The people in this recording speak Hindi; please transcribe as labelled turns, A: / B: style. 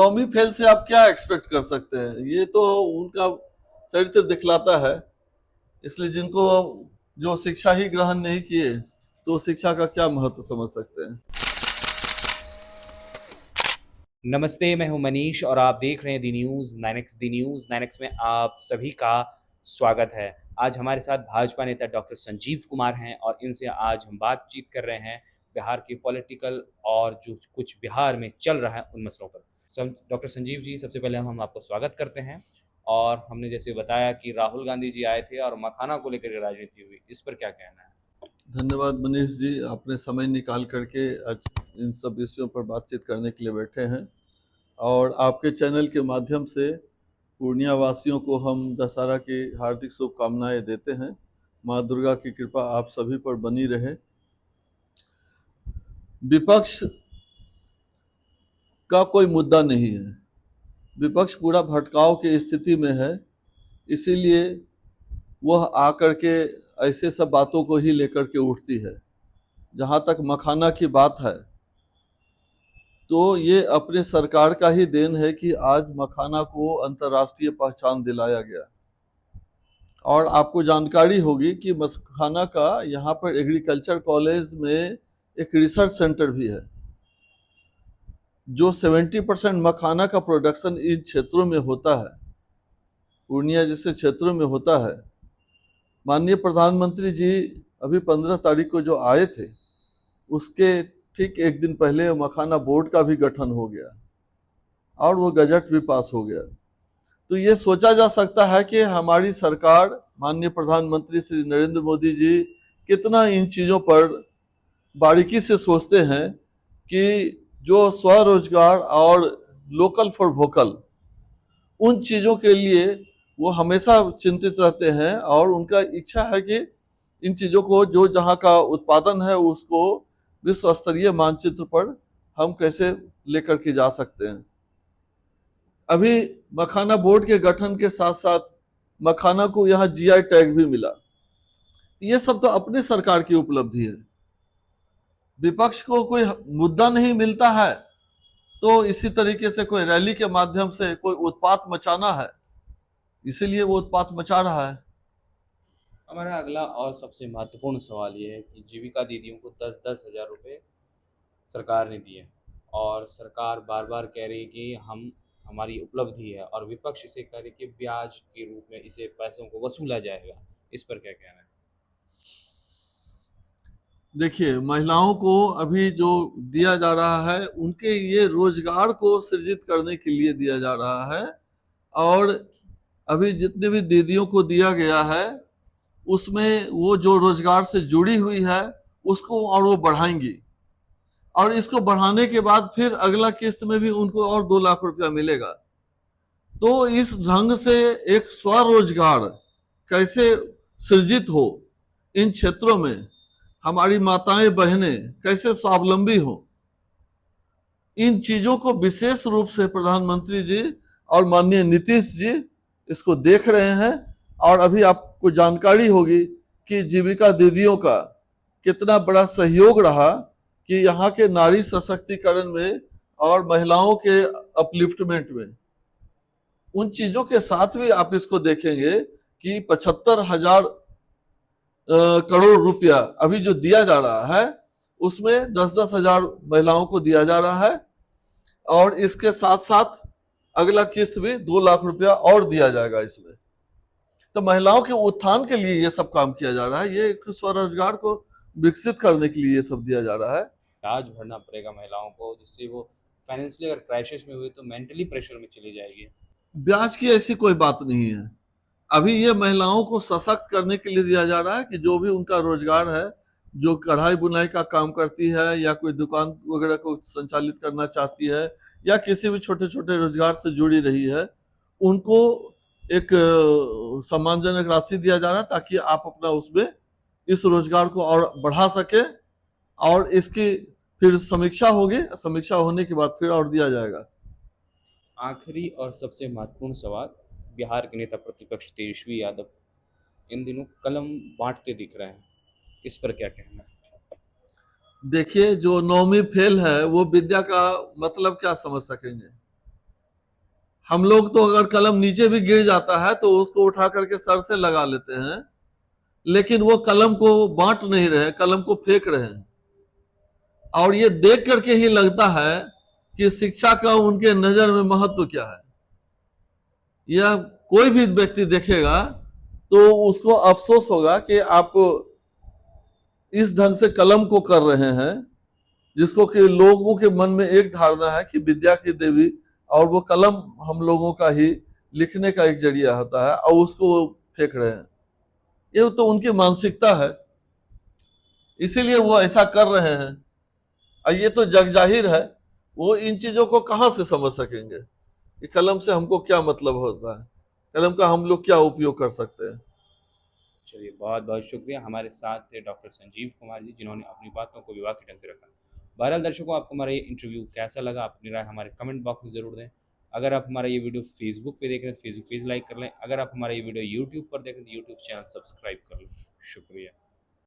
A: टॉमी फेल से आप क्या एक्सपेक्ट कर सकते हैं? ये तो उनका चरित्र दिखलाता है। इसलिए जिनको जो शिक्षा ही ग्रहण नहीं किए तो शिक्षा का क्या महत्व समझ सकते हैं?
B: नमस्ते, मैं हूं मनीष और आप देख रहे हैं दी न्यूज़ 9x। दी न्यूज़ 9x में आप सभी का स्वागत है। आज हमारे साथ भाजपा नेता डॉक्टर संजीव कुमार हैं और इनसे आज हम बातचीत कर रहे हैं बिहार के पॉलिटिकल और जो कुछ बिहार में चल रहा है उन मसलों पर। डॉक्टर संजीव जी, सबसे पहले हम आपको स्वागत करते हैं। और हमने जैसे बताया कि राहुल गांधी जी आए थे और मखाना को लेकर के राजनीति हुई, इस पर क्या कहना है?
A: धन्यवाद मनीष जी, आपने समय निकाल करके आज इन सब विषयों पर बातचीत करने के लिए बैठे हैं। और आपके चैनल के माध्यम से पूर्णिया वासियों को हम दशहरा की हार्दिक शुभकामनाएं देते हैं। माँ दुर्गा की कृपा आप सभी पर बनी रहे। विपक्ष का कोई मुद्दा नहीं है। विपक्ष पूरा भटकाव की स्थिति में है, इसीलिए वह आकर के ऐसे सब बातों को ही लेकर के उठती है। जहाँ तक मखाना की बात है, तो ये अपने सरकार का ही देन है कि आज मखाना को अंतर्राष्ट्रीय पहचान दिलाया गया। और आपको जानकारी होगी कि मखाना का यहाँ पर एग्रीकल्चर कॉलेज में एक रिसर्च सेंटर भी है। जो 70% मखाना का प्रोडक्शन इन क्षेत्रों में होता है, पूर्णिया जैसे क्षेत्रों में होता है। माननीय प्रधानमंत्री जी अभी 15 तारीख को जो आए थे, उसके ठीक एक दिन पहले मखाना बोर्ड का भी गठन हो गया और वो गजट भी पास हो गया। तो ये सोचा जा सकता है कि हमारी सरकार, माननीय प्रधानमंत्री श्री नरेंद्र मोदी जी कितना इन चीज़ों पर बारीकी से सोचते हैं कि जो स्वरोजगार और लोकल फॉर वोकल, उन चीज़ों के लिए वो हमेशा चिंतित रहते हैं। और उनका इच्छा है कि इन चीज़ों को, जो जहाँ का उत्पादन है, उसको विश्व स्तरीय मानचित्र पर हम कैसे लेकर के जा सकते हैं। अभी मखाना बोर्ड के गठन के साथ साथ मखाना को यहाँ जीआई टैग भी मिला। ये सब तो अपनी सरकार की उपलब्धि है। विपक्ष को कोई मुद्दा नहीं मिलता है तो इसी तरीके से कोई रैली के माध्यम से कोई उत्पात मचाना है, इसीलिए वो उत्पात मचा रहा है।
B: हमारा अगला और सबसे महत्वपूर्ण सवाल ये है कि जीविका दीदियों को 10-10 हज़ार रुपये सरकार ने दिए और सरकार बार बार कह रही है कि हमारी उपलब्धि है और विपक्ष इसे कह रही कि ब्याज के रूप में इसे पैसों को वसूला जाएगा। इस पर क्या कहना है?
A: देखिए, महिलाओं को अभी जो दिया जा रहा है, उनके ये रोजगार को सृजित करने के लिए दिया जा रहा है। और अभी जितने भी दीदियों को दिया गया है, उसमें वो जो रोजगार से जुड़ी हुई है उसको और वो बढ़ाएंगी। और इसको बढ़ाने के बाद फिर अगला किस्त में भी उनको और 2 लाख रुपया मिलेगा। तो इस ढंग से एक स्वरोजगार कैसे सृजित हो, इन क्षेत्रों में हमारी माताएं बहनें कैसे स्वावलंबी हो, इन चीजों को विशेष रूप से प्रधानमंत्री जी और माननीय नीतीश जी इसको देख रहे हैं। और अभी आपको जानकारी होगी कि जीविका दीदियों का कितना बड़ा सहयोग रहा कि यहाँ के नारी सशक्तिकरण में और महिलाओं के अपलिफ्टमेंट में। उन चीजों के साथ भी आप इसको देखेंगे कि 75,000 करोड़ रुपया अभी जो दिया जा रहा है, उसमें 10-10 हजार महिलाओं को दिया जा रहा है। और इसके साथ साथ अगला किस्त भी 2 लाख रुपया और दिया जाएगा इसमें। तो महिलाओं के उत्थान के लिए ये सब काम किया जा रहा है। ये स्वरोजगार को विकसित करने के लिए ये सब दिया जा रहा है।
B: ब्याज भरना पड़ेगा महिलाओं को, जिससे वो फाइनेंशियली अगर क्राइसिस में हुई तो मेंटली प्रेशर में चली जाएगी।
A: ब्याज की ऐसी कोई बात नहीं है। अभी ये महिलाओं को सशक्त करने के लिए दिया जा रहा है कि जो भी उनका रोजगार है, जो कढ़ाई बुनाई का काम करती है या कोई दुकान वगैरह को संचालित करना चाहती है या किसी भी छोटे छोटे रोजगार से जुड़ी रही है, उनको एक सम्मानजनक राशि दिया जा रहा है ताकि आप अपना उसमें इस रोजगार को और बढ़ा सके। और इसकी फिर समीक्षा होगी, समीक्षा होने के बाद फिर और दिया जाएगा।
B: आखिरी और सबसे महत्वपूर्ण सवाल, बिहार के नेता प्रतिपक्ष तेजस्वी यादव इन दिनों कलम बांटते दिख रहे हैं, इस पर क्या कहना है?
A: देखिए, जो नौवीं फेल है वो विद्या का मतलब क्या समझ सकेंगे? हम लोग तो अगर कलम नीचे भी गिर जाता है तो उसको उठा करके सर से लगा लेते हैं, लेकिन वो कलम को बांट नहीं रहे, कलम को फेंक रहे हैं। और ये देख करके ही लगता है कि शिक्षा का उनके नजर में महत्व क्या है। यह कोई भी व्यक्ति देखेगा तो उसको अफसोस होगा कि आप इस ढंग से कलम को कर रहे हैं, जिसको कि लोगों के मन में एक धारणा है कि विद्या की देवी, और वो कलम हम लोगों का ही लिखने का एक जरिया होता है, और उसको वो फेंक रहे हैं। ये तो उनकी मानसिकता है, इसीलिए वो ऐसा कर रहे हैं। और ये तो जग जाहिर है, वो इन चीजों को कहां से समझ सकेंगे कि कलम से हमको क्या मतलब होता है, कलम का हम लोग क्या उपयोग कर सकते हैं।
B: चलिए, बहुत बहुत शुक्रिया। हमारे साथ थे डॉक्टर संजीव कुमार जी, जिन्होंने अपनी बातों को विवाह के ढंग से रखा। बहरहाल दर्शकों, आपको हमारा ये इंटरव्यू कैसा लगा, अपनी राय हमारे कमेंट बॉक्स में ज़रूर दें। अगर आप हमारा ये वीडियो फेसबुक पे देख रहे हैं तो फेसबुक पेज लाइक कर लें। अगर आप हमारा ये वीडियो यूट्यूब पर देख रहे हैं तो यूट्यूब चैनल सब्सक्राइब कर लें। शुक्रिया।